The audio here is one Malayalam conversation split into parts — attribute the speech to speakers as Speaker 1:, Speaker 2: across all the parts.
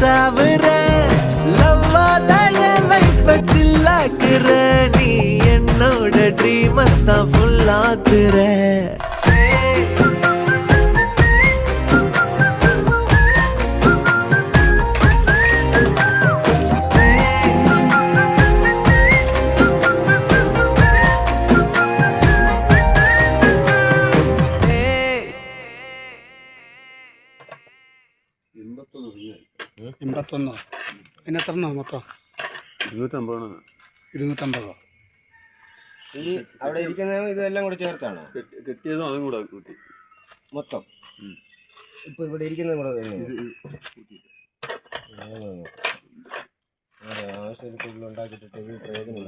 Speaker 1: சாவுற லவ்வால என் லைஃப் சில்லாக்குற நீ என்னோட ட்ரீம் தான் ஃபுல் ஆக்குற
Speaker 2: എൺപത്തൊന്നോ അതിന് എത്രണ്ണോ മൊത്തം 250
Speaker 3: ഈ അവിടെ ഇരിക്കുന്ന ഇതെല്ലാം കൂടെ ചേർത്താണോ
Speaker 4: കെട്ടിയതും അതും കൂടെ കൂട്ടി
Speaker 3: മൊത്തം ഇപ്പൊ ഇവിടെ ഇരിക്കുന്നതും കൂടെ ആവശ്യത്തിൽ ഉണ്ടാക്കിയിട്ട് പ്രയോജനം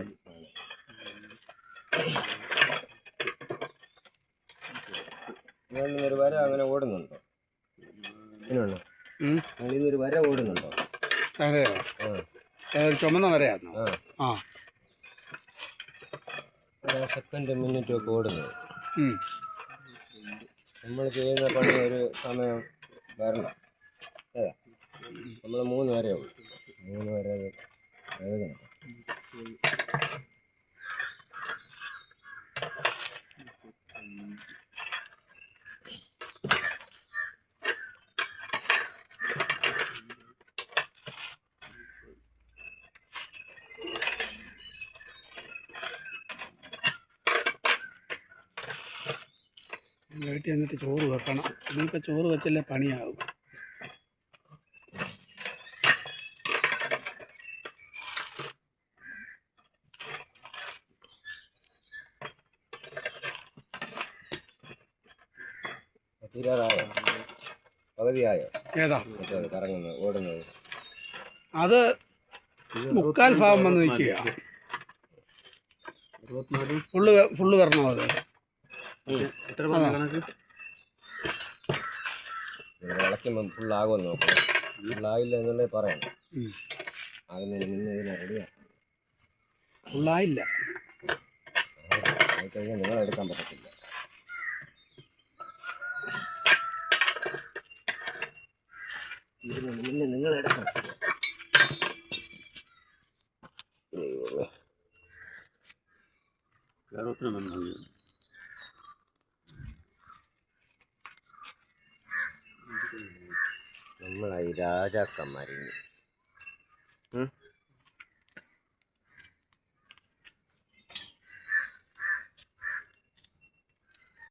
Speaker 3: ഒരു വര അങ്ങനെ ഓടുന്നുണ്ടോ ഇതിനുണ്ടോ ഒരു വര ഓടുന്നുണ്ടോ
Speaker 2: അതെയോ ചുമന്ന വരയായിരുന്നു ആ
Speaker 3: സെക്കൻഡ് മിനിറ്റും ഒക്കെ ഓടുന്നത് നമ്മൾ ചെയ്യുന്ന പണി ഒരു സമയം വരണം അതെ നമ്മൾ 3 വരെ ഉള്ളൂ 3 വരെ എഴുതണം
Speaker 2: വീട്ടിൽ എന്നിട്ട് ചോറ് വെക്കണം ഇനിയിപ്പോൾ ചോറ് വെച്ചല്ലേ പണിയാവും
Speaker 3: തീരാറായോ പകുതിയായോ
Speaker 2: ഏതാ
Speaker 3: കറങ്ങുന്നത് ഓടുന്നത്
Speaker 2: അത് 3/4 ഭാഗം വന്ന് നിൽക്കുക ഫുള്ള് വരണോ അത്
Speaker 3: വിളക്കുമ്പം ഫുള്ളാകുമെന്ന് നോക്കണം ഫുള്ളായില്ല എന്നുള്ളേ പറയണം ആകുന്നതിന് മുന്നേ ഇതിനെ റെഡിയാണ്
Speaker 2: ഫുള്ളായില്ല
Speaker 3: ആയിക്കഴിഞ്ഞാൽ നിങ്ങളെടുക്കാൻ പറ്റത്തില്ല ഇതിന് മുന്നേ നിങ്ങളെടുക്കണം നമ്മളായി രാജാക്കന്മാരിനി